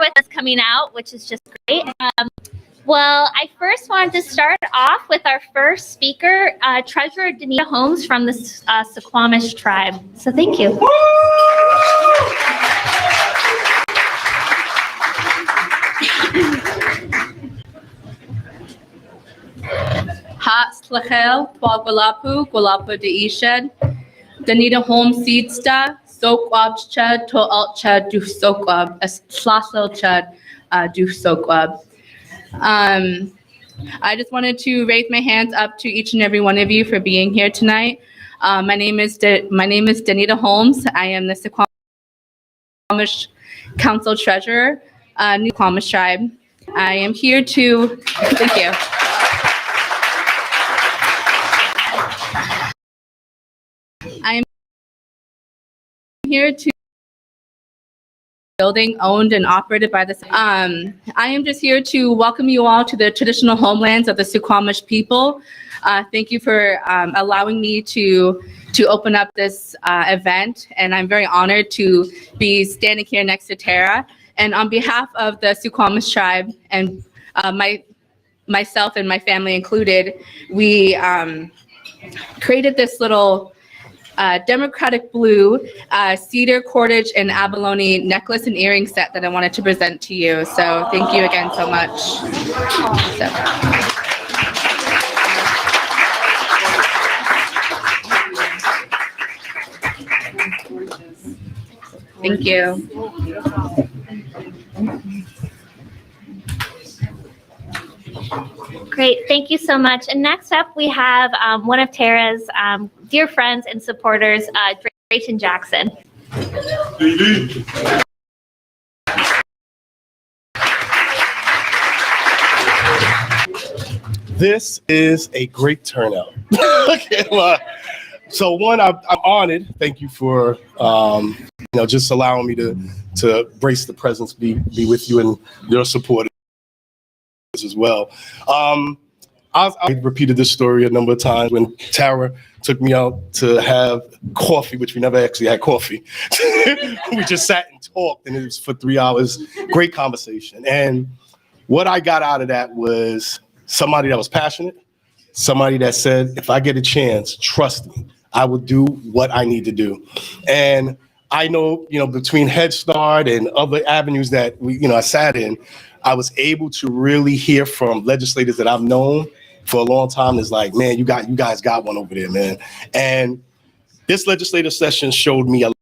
with us coming out, which is just great. Well, I first wanted to start off with our first speaker, Treasurer Danita Holmes from the Suquamish tribe. So thank you. Ha slachel, Gwalapu, Gwalapu de Ished, Danita Holmes Seedsta, Sokwab Chad, To Alt Chad, Du Sokwab, Slasel Chad, Du Sokwab. I just wanted to raise my hands up to each and every one of you for being here tonight. My name is Danita Holmes. I am the Suquamish Council Treasurer, New Suquamish Tribe. I am here to, thank you. I am here to building owned and operated by the I am just here to welcome you all to the traditional homelands of the Suquamish people. Thank you for allowing me to open up this event, and I'm very honored to be standing here next to Tarra. And on behalf of the Suquamish tribe and myself and my family included, we created this little Democratic blue cedar, cordage, and abalone necklace and earring set that I wanted to present to you. So thank you again so much. Thank you. Great, thank you so much. And next up, we have one of Tarra's dear friends and supporters, Drayton Jackson. This is a great turnout. So one, I'm honored. Thank you for just allowing me to brace the presence, be with you and your support as well. I repeated this story a number of times when Tarra took me out to have coffee, which we never actually had coffee. We just sat and talked, and it was for 3 hours. Great conversation. And what I got out of that was somebody that was passionate, somebody that said, if I get a chance, trust me, I will do what I need to do. And I know, between Head Start and other avenues that I sat in, I was able to really hear from legislators that I've known for a long time. Is like, man, you guys got one over there, man. And this legislative session showed me a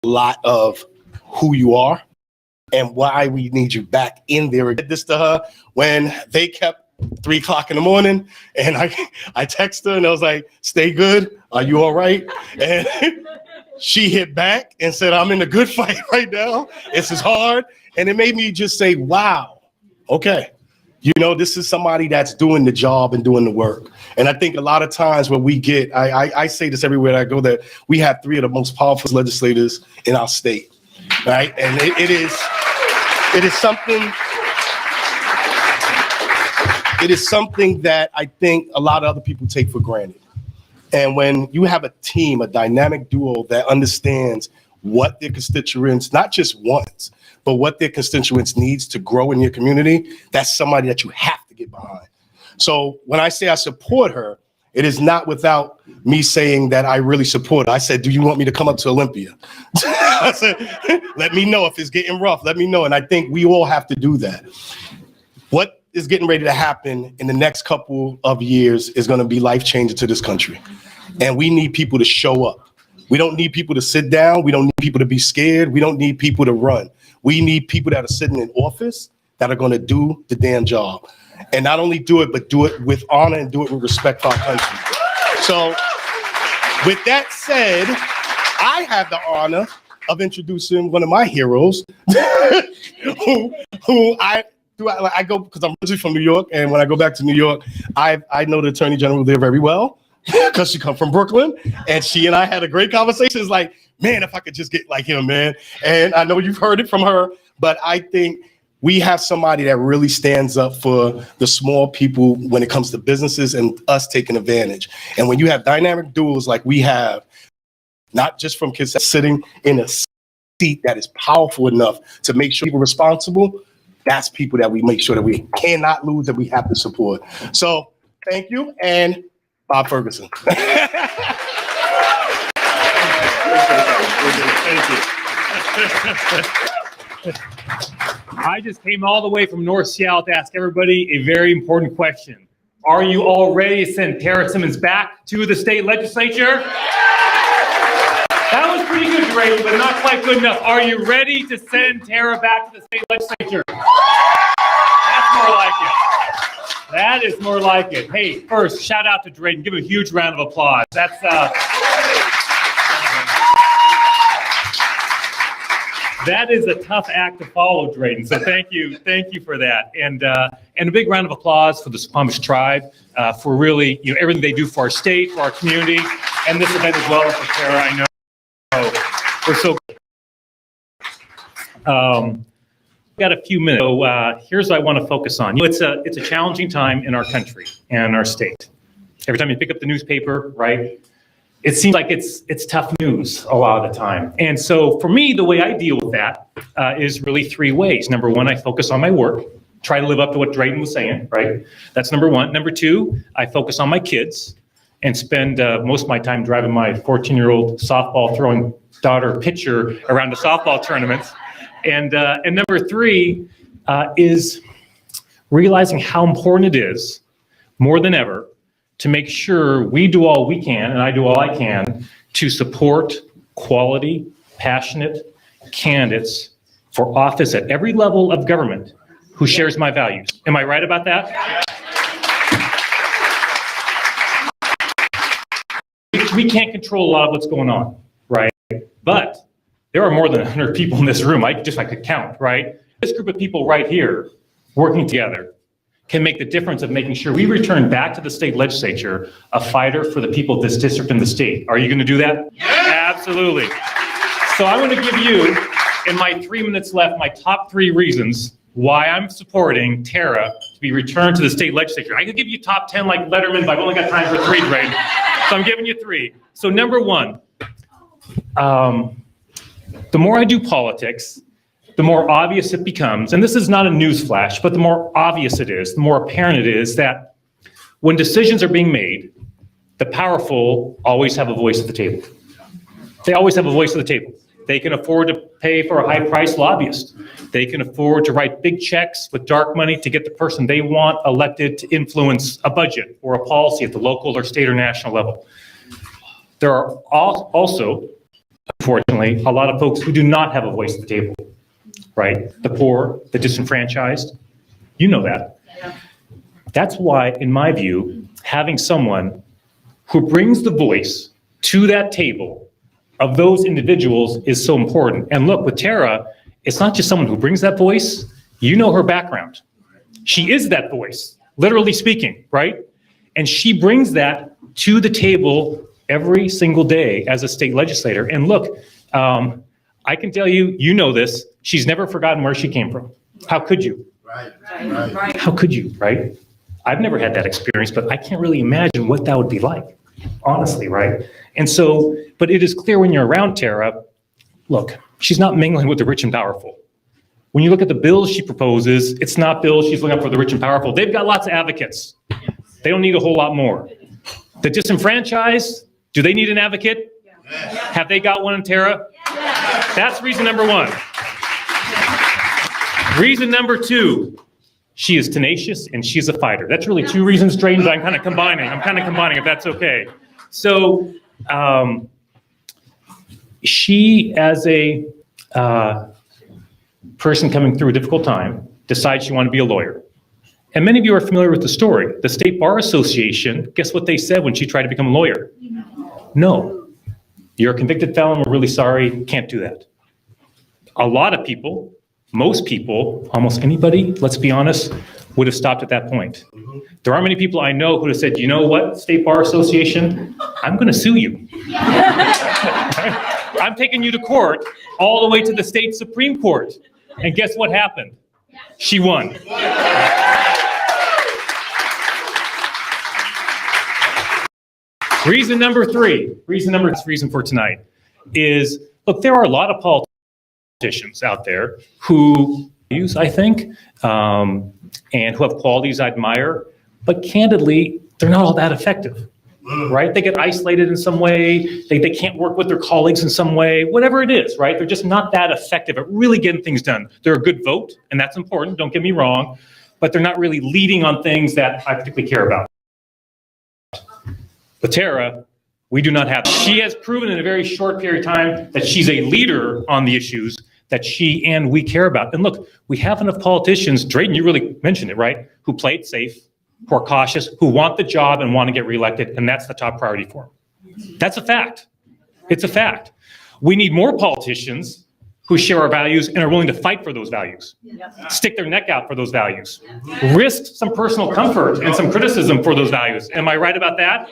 lot of who you are and why we need you back in there. I did this to her when they kept 3 o'clock in the morning, and I texted her and I was like, stay good. Are you all right? And she hit back and said, I'm in a good fight right now. This is hard. And it made me just say, wow, okay. This is somebody that's doing the job and doing the work. And I think a lot of times when we get, I say this everywhere I go, that we have 3 of the most powerful legislators in our state, right? And it is something that I think a lot of other people take for granted. And when you have a team, a dynamic duo that understands what their constituents, not just wants, but what their constituents needs to grow in your community, that's somebody that you have to get behind. So when I say I support her, it is not without me saying that I really support her. I said, do you want me to come up to Olympia? I said, let me know if it's getting rough, let me know. And I think we all have to do that. What is getting ready to happen in the next couple of years is going to be life-changing to this country. And we need people to show up. We don't need people to sit down. We don't need people to be scared. We don't need people to run. We need people that are sitting in office that are going to do the damn job. And not only do it, but do it with honor and do it with respect for our country. So with that said, I have the honor of introducing one of my heroes who I go, because I'm originally from New York. And when I go back to New York, I know the Attorney General there very well, because she come from Brooklyn, and she and I had a great conversation. It's like, man, if I could just get like him, man. And I know you've heard it from her, but I think we have somebody that really stands up for the small people when it comes to businesses and us taking advantage. And when you have dynamic duos like we have, not just from kids sitting in a deep, that is powerful enough to make sure people are responsible, that's people that we make sure that we cannot lose, that we have to support. So thank you, and Bob Ferguson. Thank you. I just came all the way from North Seattle to ask everybody a very important question. Are you all ready to send Tarra Simmons back to the state legislature? That was pretty good, Drayton, but not quite good enough. Are you ready to send Tarra back to the state legislature? That's more like it. That is more like it. Hey, first, shout out to Drayton. Give him a huge round of applause. That's that is a tough act to follow, Drayton. So thank you for that, and a big round of applause for the Suquamish tribe for really everything they do for our state, for our community, and this event as well for Tarra. I know we're so. Got a few minutes. So here's what I want to focus on. It's a challenging time in our country and our state. Every time you pick up the newspaper, right? It seems like it's tough news a lot of the time. And so for me, the way I deal with that is really three ways. Number one, I focus on my work, try to live up to what Drayton was saying, right? That's number one. Number two, I focus on my kids and spend most of my time driving my 14-year-old softball throwing daughter pitcher around the softball tournaments. And number three is realizing how important it is, more than ever, to make sure we do all we can, and I do all I can, to support quality, passionate candidates for office at every level of government who shares my values. Am I right about that? We can't control a lot of what's going on, right? But there are more than 100 people in this room. I could count, right? This group of people right here working together can make the difference of making sure we return back to the state legislature a fighter for the people of this district and the state. Are you going to do that? Yeah. Absolutely. So I want to give you, in my 3 minutes left, my top 3 reasons why I'm supporting Tarra to be returned to the state legislature. I could give you top 10 like Letterman, but I've only got time for 3, Drayton. So I'm giving you 3. So number one, the more I do politics, the more obvious it becomes, and this is not a news flash, but the more obvious it is, the more apparent it is that when decisions are being made, the powerful always have a voice at the table. They always have a voice at the table. They can afford to pay for a high-priced lobbyist. They can afford to write big checks with dark money to get the person they want elected to influence a budget or a policy at the local or state or national level. There are also, unfortunately, a lot of folks who do not have a voice at the table. Right? The poor, the disenfranchised, you know that. Yeah. That's why, in my view, having someone who brings the voice to that table of those individuals is so important. And look, with Tarra, it's not just someone who brings that voice, you know her background. She is that voice, literally speaking, right? And she brings that to the table every single day as a state legislator. And look, I can tell you, you know this, she's never forgotten where she came from. How could you? Right. How could you, right? I've never had that experience, but I can't really imagine what that would be like, honestly, right? And so, but it is clear when you're around Tarra, look, she's not mingling with the rich and powerful. When you look at the bills she proposes, it's not bills she's looking up for the rich and powerful. They've got lots of advocates. They don't need a whole lot more. The disenfranchised, do they need an advocate? Yes. Have they got one in Tarra? Yes. That's reason number one. Reason number two, she is tenacious and she's a fighter. That's really 2 reasons, Drayton, but I'm kind of combining if that's okay. So she, as a person coming through a difficult time, decides she wanted to be a lawyer. And many of you are familiar with the story. The State Bar Association, guess what they said when she tried to become a lawyer? No. You're a convicted felon, we're really sorry, can't do that. A lot of people, most people, almost anybody, let's be honest, would have stopped at that point. There aren't many people I know who have said, you know what, State Bar Association, I'm gonna sue you. I'm taking you to court, all the way to the state Supreme Court. And guess what happened? She won. Reason number three, reason for tonight is, look, there are a lot of politicians politicians out there who use, I think, and who have qualities I admire, but candidly, they're not all that effective, right? They get isolated in some way, they can't work with their colleagues in some way, whatever it is, right? They're just not that effective at really getting things done. They're a good vote, and that's important, don't get me wrong, but they're not really leading on things that I particularly care about. But Tarra, we do not have. She has proven in a very short period of time that she's a leader on the issues that she and we care about. And look, we have enough politicians, Drayden, you really mentioned it, right? Who play it safe, who are cautious, who want the job and want to get reelected, and that's the top priority for them. That's a fact. It's a fact. We need more politicians who share our values and are willing to fight for those values, stick their neck out for those values, risk some personal comfort and some criticism for those values. Am I right about that?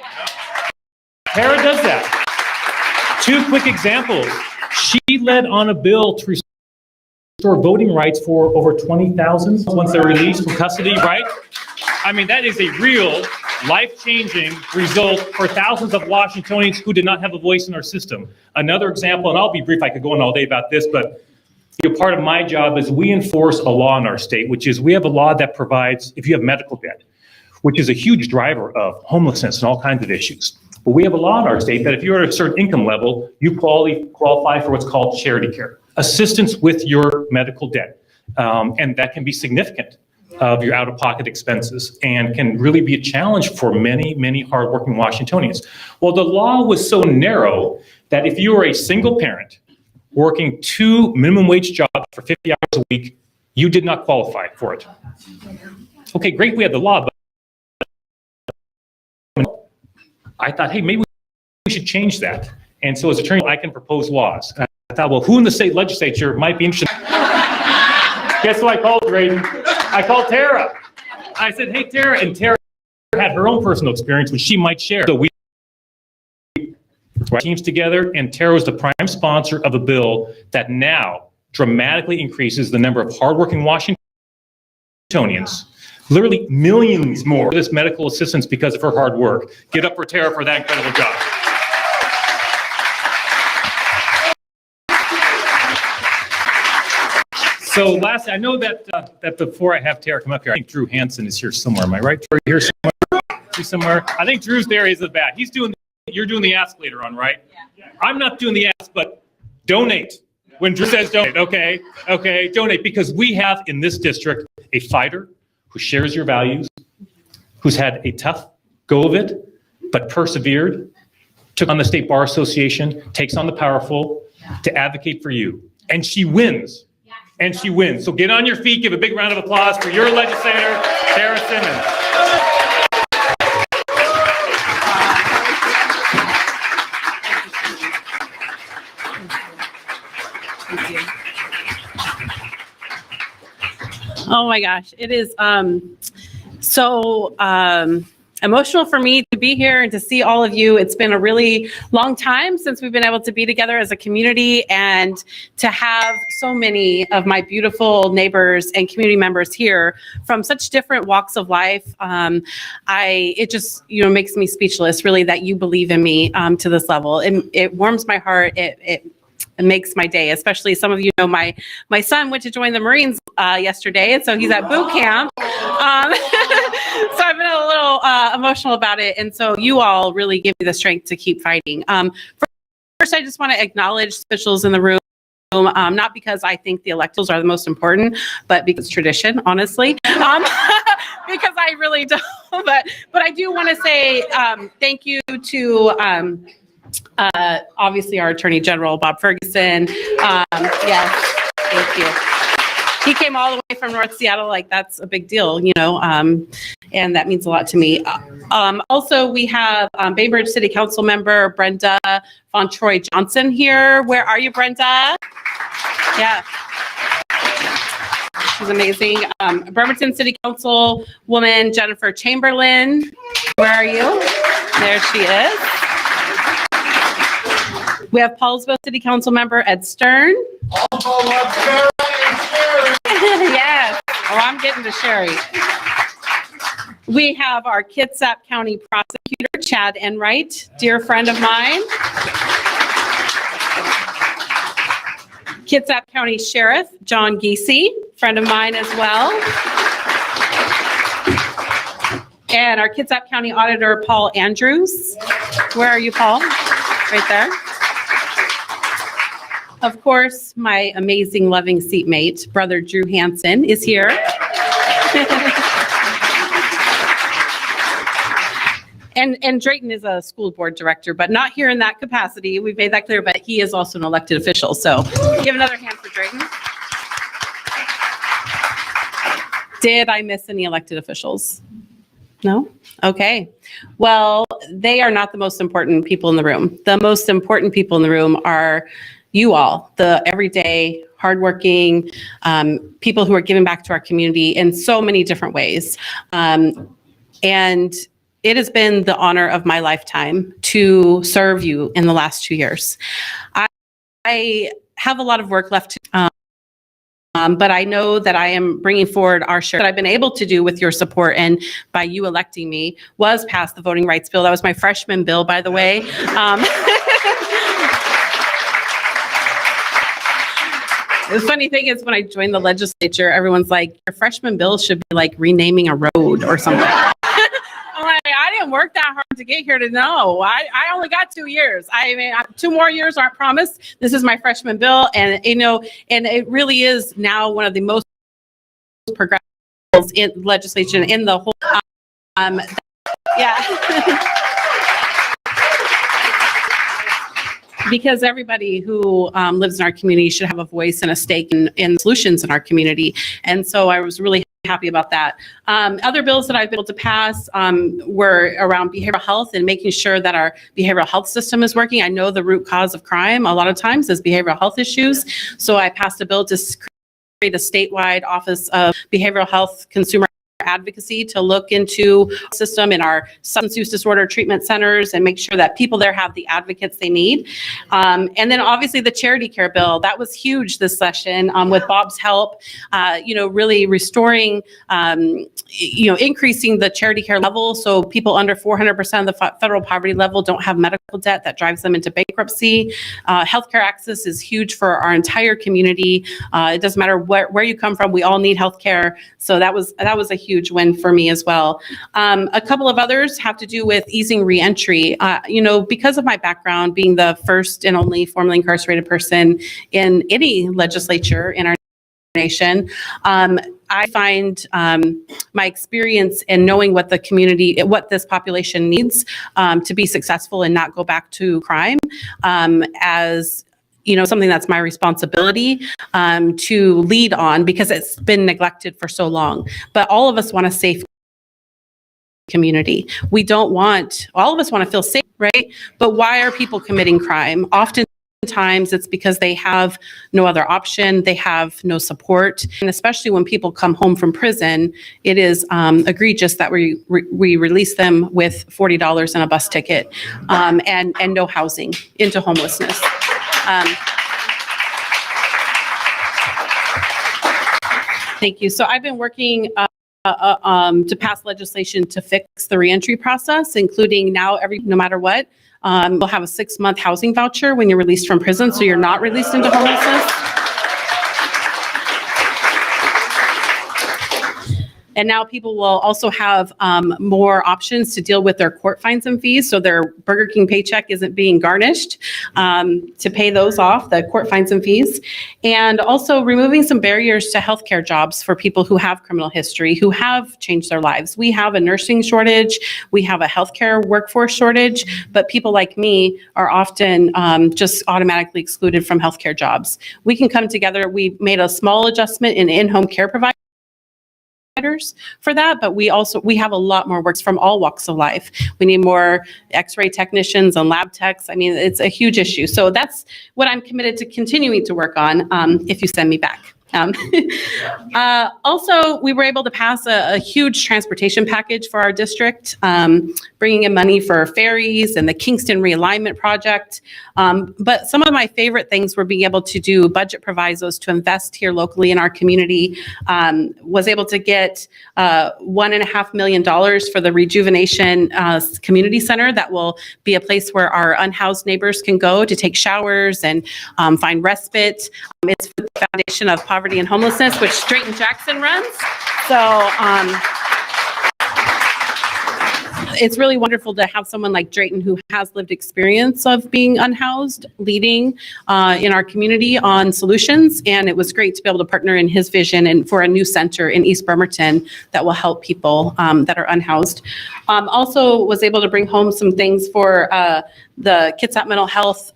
Tarra does that. Two quick examples. She led on a bill to restore voting rights for over 20,000 once they're released from custody, right? I mean, that is a real life-changing result for thousands of Washingtonians who did not have a voice in our system. Another example, and I'll be brief, I could go on all day about this, but part of my job is we enforce a law in our state, which is we have a law that provides, if you have medical debt, which is a huge driver of homelessness and all kinds of issues. But we have a law in our state that if you're at a certain income level, you qualify for what's called charity care, assistance with your medical debt. And that can be significant of your out-of-pocket expenses and can really be a challenge for many, many hardworking Washingtonians. Well, the law was so narrow that if you were a single parent working 2 minimum wage jobs for 50 hours a week, you did not qualify for it. Okay, great, we had the law, but I thought, hey, maybe we should change that. And so as attorney, I can propose laws. And I thought, well, who in the state legislature might be interested? Guess who I called, Drayden? I called Tarra. I said, hey, Tarra, and Tarra had her own personal experience, which she might share. So we teams together, and Tarra was the prime sponsor of a bill that now dramatically increases the number of hardworking Washingtonians, literally millions more, this medical assistance because of her hard work. Get up for Tarra for that incredible job. So lastly, I know that before I have Tarra come up here, I think Drew Hansen is here somewhere. Am I right? Drew, here somewhere? He's somewhere. I think Drew's there. He's at the back. You're doing the ask later on, right? Yeah. I'm not doing the ask, but donate. When Drew says donate, okay, donate, because we have in this district a fighter who shares your values, who's had a tough go of it, but persevered, took on the State Bar Association, takes on the powerful to advocate for you. And she wins. And she wins. So get on your feet, give a big round of applause for your legislator, Tarra Simmons. Oh my gosh, it is so emotional for me to be here and to see all of you. It's been a really long time since we've been able to be together as a community, and to have so many of my beautiful neighbors and community members here from such different walks of life. It just, makes me speechless, really, that you believe in me to this level. It warms my heart. It makes my day, especially some of you know my son went to join the Marines yesterday, and so he's at boot camp. So I've been a little emotional about it, and so you all really give me the strength to keep fighting. First, I just want to acknowledge officials in the room. Not because I think the electors are the most important, but because tradition, honestly. Because I really don't. But I do want to say thank you to obviously our Attorney General, Bob Ferguson. Yes, thank you. He came all the way from North Seattle, like that's a big deal, and that means a lot to me. Also, we have Bainbridge City Council member Brenda Von Troy Johnson here. Where are you, Brenda? Yeah. She's amazing. Bremerton City Council woman Jennifer Chamberlain. Where are you? There she is. We have Paulsville City Council member Ed Stern. Yes. Oh, I'm getting to Sherry. We have our Kitsap County prosecutor, Chad Enright, dear friend of mine. Kitsap County Sheriff John Giese, friend of mine as well. And our Kitsap County Auditor Paul Andrews. Where are you, Paul? Right there. Of course, my amazing, loving seatmate, Brother Drew Hansen, is here. And Drayton is a school board director, but not here in that capacity. We've made that clear, but he is also an elected official. So give another hand for Drayton. Did I miss any elected officials? No? Okay. Well, they are not the most important people in the room. The most important people in the room are you all, the everyday, hardworking people who are giving back to our community in so many different ways. And it has been the honor of my lifetime to serve you in the last 2 years. I have a lot of work left to but I know that I am bringing forward our share that I've been able to do with your support and by you electing me was pass the voting rights bill. That was my freshman bill, by the way. The funny thing is when I joined the legislature, everyone's like, your freshman bill should be like renaming a road or something. I'm like, I didn't work that hard to get here to know. I only got 2 years. I mean, 2 more years aren't promised. This is my freshman bill. And, you know, and it really is now one of the most progressive bills in legislation in the whole, yeah. Because everybody who lives in our community should have a voice and a stake in solutions in our community. And so I was really happy about that. Other bills that I've been able to pass were around behavioral health and making sure that our behavioral health system is working. I know the root cause of crime a lot of times is behavioral health issues. So I passed a bill to create a statewide Office of Behavioral Health Consumer Advocacy to look into system in our substance use disorder treatment centers and make sure that people there have the advocates they need. And then obviously the charity care bill, that was huge this session with Bob's help, you know, really restoring, you know, increasing the charity care level so people under 400% of the federal poverty level don't have medical debt that drives them into bankruptcy. Healthcare access is huge for our entire community. It doesn't matter where you come from, we all need healthcare. So that was a huge win for me as well. A couple of others have to do with easing reentry. You know, because of my background being the first and only formerly incarcerated person in any legislature in our nation, I find my experience in knowing what the community, what this population needs to be successful and not go back to crime as you know, something that's my responsibility to lead on because it's been neglected for so long. But all of us want a safe community. We don't want, all of us want to feel safe, right? But why are people committing crime? Oftentimes it's because they have no other option, they have no support. And especially when people come home from prison, it is egregious that we release them with $40 and a bus ticket and no housing into homelessness. Thank you. So I've been working to pass legislation to fix the reentry process, including now no matter what, we'll have a 6-month housing voucher when you're released from prison, so you're not released into homelessness. And now people will also have more options to deal with their court fines and fees. So their Burger King paycheck isn't being garnished to pay those off, the court fines and fees. And also removing some barriers to healthcare jobs for people who have criminal history, who have changed their lives. We have a nursing shortage, we have a healthcare workforce shortage, but people like me are often just automatically excluded from healthcare jobs. We can come together. We made a small adjustment in-home care providers for that, but we have a lot more works from all walks of life. We need more x-ray technicians and lab techs. I mean, it's a huge issue. So that's what I'm committed to continuing to work on if you send me back. Also, we were able to pass a huge transportation package for our district, bringing in money for ferries and the Kingston realignment project. But some of my favorite things were being able to do budget provisos to invest here locally in our community. Was able to get $1.5 million for the Rejuvenation Community Center that will be a place where our unhoused neighbors can go to take showers and find respite. It's for the Foundation of Poverty and Homelessness, which Drayton Jackson runs. So it's really wonderful to have someone like Drayton who has lived experience of being unhoused, leading in our community on solutions. And it was great to be able to partner in his vision and for a new center in East Bremerton that will help people that are unhoused. Also was able to bring home some things for the Kitsap Mental Health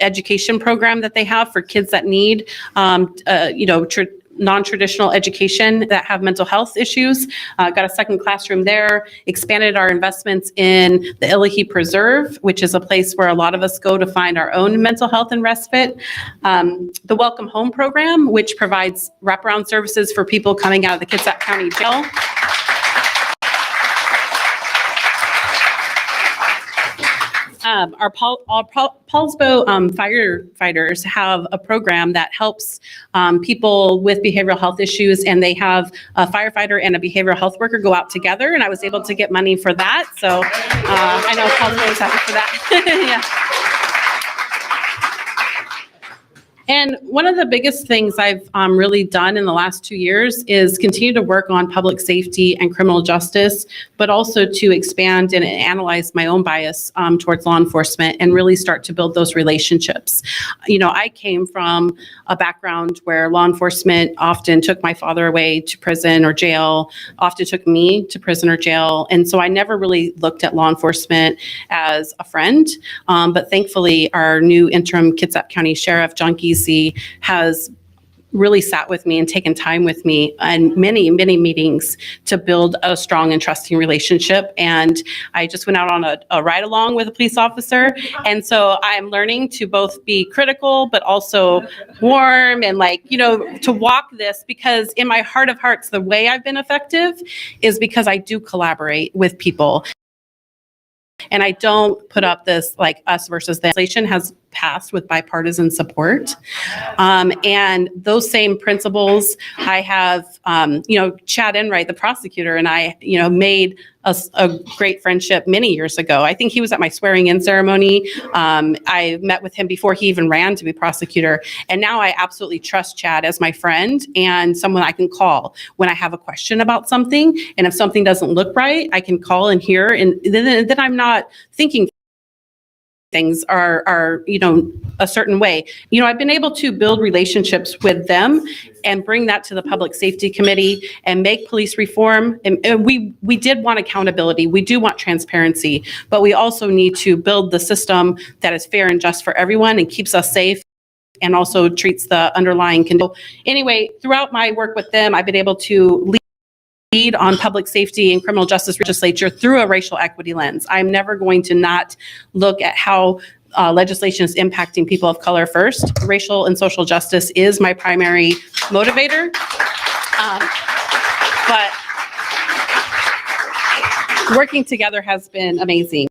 education program that they have for kids that need, non-traditional education that have mental health issues. Got a second classroom there, expanded our investments in the Illahee Preserve, which is a place where a lot of us go to find our own mental health and respite. The Welcome Home program, which provides wraparound services for people coming out of the Kitsap County Jail. Our Paulsbo firefighters have a program that helps people with behavioral health issues, and they have a firefighter and a behavioral health worker go out together, and I was able to get money for that. So I know Paulsbo is happy for that. Yeah. And one of the biggest things I've really done in the last 2 years is continue to work on public safety and criminal justice, but also to expand and analyze my own bias towards law enforcement and really start to build those relationships. You know, I came from a background where law enforcement often took my father away to prison or jail, often took me to prison or jail. And so I never really looked at law enforcement as a friend. But thankfully, our new interim Kitsap County Sheriff, John Giese, has really sat with me and taken time with me and many meetings to build a strong and trusting relationship. And I just went out on a ride along with a police officer. And so I'm learning to both be critical, but also warm and to walk this, because in my heart of hearts, the way I've been effective is because I do collaborate with people. And I don't put up this us versus them. Legislation has passed with bipartisan support. And those same principles, I have, Chad Enright, the prosecutor, and I, made a great friendship many years ago. I think he was at my swearing in ceremony. I met with him before he even ran to be prosecutor. And now I absolutely trust Chad as my friend and someone I can call when I have a question about something. And if something doesn't look right, I can call and hear. And then I'm not thinking things are a certain way. I've been able to build relationships with them and bring that to the Public Safety Committee and make police reform. And we did want accountability. We do want transparency, but we also need to build the system that is fair and just for everyone and keeps us safe and also treats the underlying condition. Anyway, throughout my work with them, I've been able to lead on public safety and criminal justice legislature through a racial equity lens. I'm never going to not look at how legislation is impacting people of color first. Racial and social justice is my primary motivator. But working together has been amazing.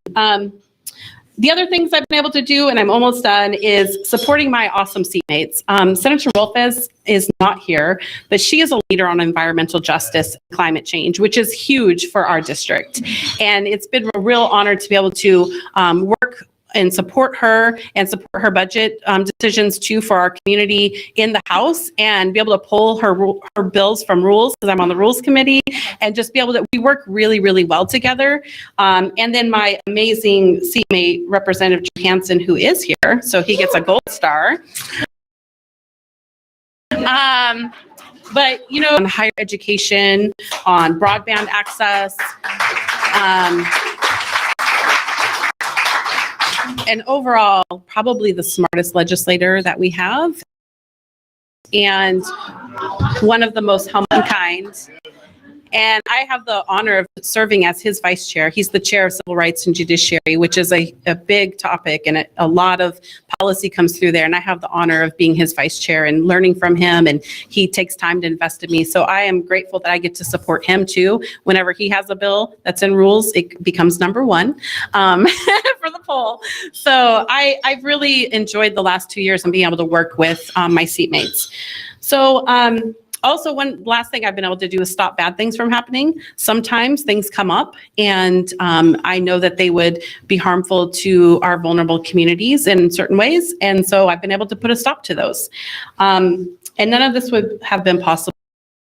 The other things I've been able to do, and I'm almost done, is supporting my awesome seatmates. Senator Wolfes is not here, but she is a leader on environmental justice and climate change, which is huge for our district. And it's been a real honor to be able to work and support her and support her budget decisions too for our community in the House, and be able to pull her bills from rules, because I'm on the Rules Committee, and just be able to, we work really, really well together. And then my amazing seatmate, Representative Johansson, who is here, so he gets a gold star. But, on higher education, on broadband access, and overall, probably the smartest legislator that we have, and one of the most humble kind. And I have the honor of serving as his vice chair. He's the chair of Civil Rights and Judiciary, which is a big topic, and a lot of policy comes through there. And I have the honor of being his vice chair and learning from him, and he takes time to invest in me. So I am grateful that I get to support him too. Whenever he has a bill that's in rules, it becomes number one for the poll. So I've really enjoyed the last 2 years and being able to work with my seatmates. So Also, one last thing I've been able to do is stop bad things from happening. Sometimes things come up, and I know that they would be harmful to our vulnerable communities in certain ways, and so I've been able to put a stop to those. And none of this would have been possible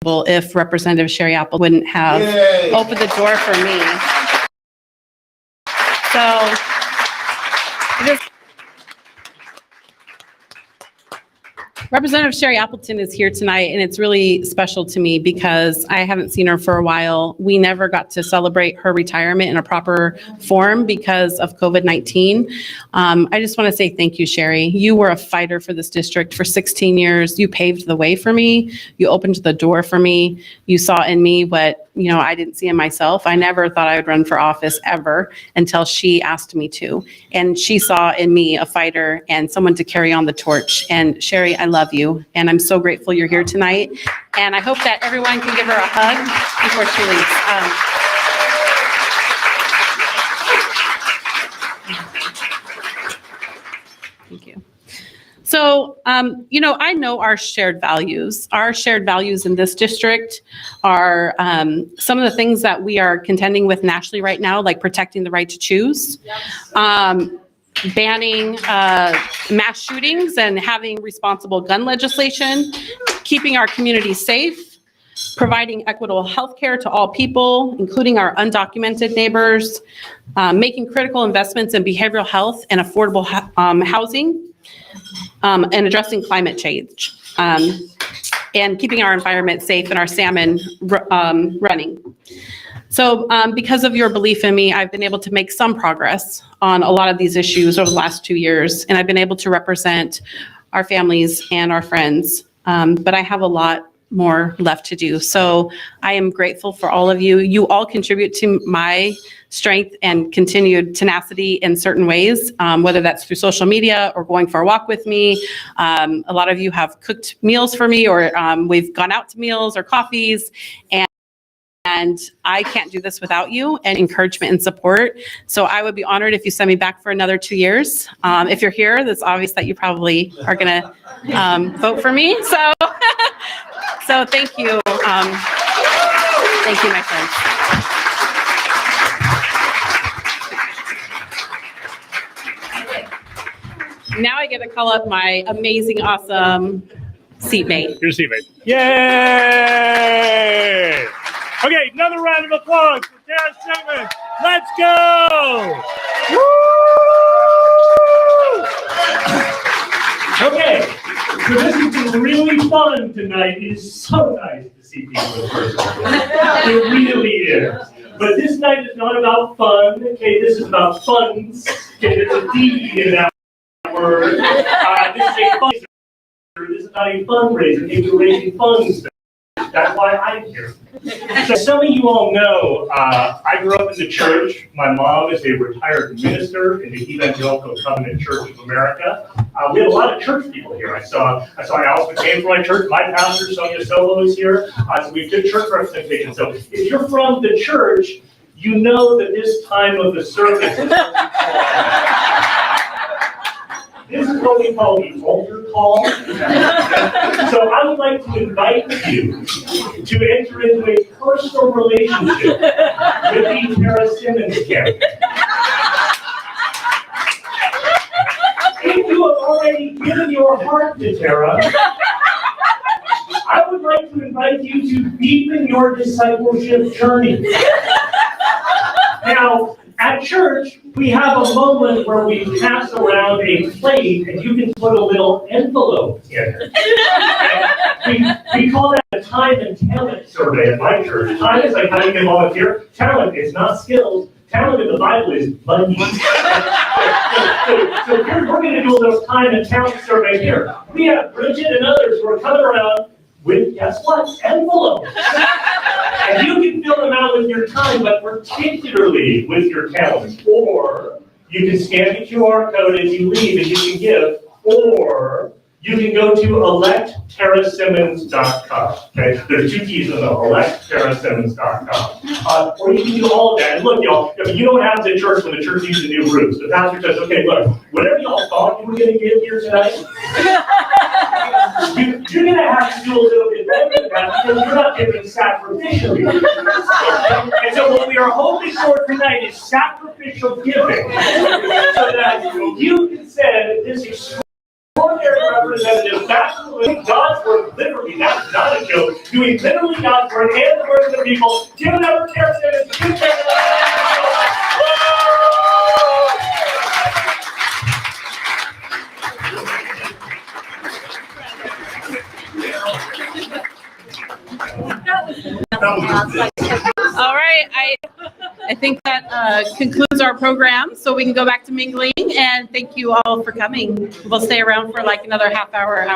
if Representative Sherry Apple wouldn't have opened the door for me. So Representative Sherry Appleton is here tonight, and it's really special to me because I haven't seen her for a while. We never got to celebrate her retirement in a proper form because of COVID-19. I just want to say thank you, Sherry. You were a fighter for this district for 16 years. You paved the way for me. You opened the door for me. You saw in me what I didn't see in myself. I never thought I would run for office ever until she asked me to. And she saw in me a fighter and someone to carry on the torch. And Sherry, I love you. And I'm so grateful you're here tonight. And I hope that everyone can give her a hug before she leaves. Thank you. So, I know our shared values. Our shared values in this district are some of the things that we are contending with nationally right now, like protecting the right to choose, banning mass shootings and having responsible gun legislation, keeping our communities safe, providing equitable health care to all people, including our undocumented neighbors, making critical investments in behavioral health and affordable housing, and addressing climate change, and keeping our environment safe and our salmon running. So because of your belief in me, I've been able to make some progress on a lot of these issues over the last 2 years, and I've been able to represent our families and our friends, but I have a lot more left to do. So I am grateful for all of you. You all contribute to my strength and continued tenacity in certain ways, whether that's through social media or going for a walk with me. A lot of you have cooked meals for me, or we've gone out to meals or coffees, and I can't do this without you and encouragement and support. So I would be honored if you send me back for another 2 years. If you're here, it's obvious that you probably are going to vote for me. So thank you. Thank you, my friends. Now I get to call up my amazing, awesome seatmate. Your seatmate. Yay! Okay, another round of applause for Tarra Simmons. Let's go! Woo! Okay, so this has been really fun tonight. It is so nice to see people in person. It really is. But this night is not about fun. Okay, this is about funds. Okay, there's a D in that word. This is a fundraiser. This is not a fundraiser. We're raising funds. That's why I'm here. So some of you all know, I grew up in the church. My mom is a retired minister in the Evangelical Covenant Church of America. We have a lot of church people here. I saw Alice McCain from my church. My pastor, Sonia Solo, is here. So we have good church representation. So if you're from the church, you know that this time of the service is this is what we call the altar call. So I would like to invite you to enter into a personal relationship with the Tarra Simmons camp. If you have already given your heart to Tarra, I would like to invite you to deepen your discipleship journey. Now, at church, we have a moment where we pass around a plate and you can put a little envelope in it. We call that a time and talent survey at my church. Time is like how you can volunteer. Talent is not skills. Talent in the Bible is money. So we're going to do a little time and talent survey here. We have Bridget and others who are coming around with, guess what, envelopes. And you can fill them out with your time, but particularly with your talents. Or you can scan the QR code as you leave and you can give. Or you can go to electtarrasimmons.com. Okay, there's 2 keys in the electtarrasimmons.com. Or you can do all of that. And look, y'all, if you know what happens at church when the church needs a new roof. The pastor says, okay, look, whatever y'all thought you were going to get here tonight, you're going to have to do a little bit better than that because you're not giving sacrificially. And so what we are hoping for tonight is sacrificial giving. So that you can send this extraordinary representative back to God's word, literally, that's not a joke, doing literally God's word and the word of the people. Give it up for Tarra Simmons. Give it up. All right, I think that concludes our program, so we can go back to mingling, and thank you all for coming. We'll stay around for like another half hour.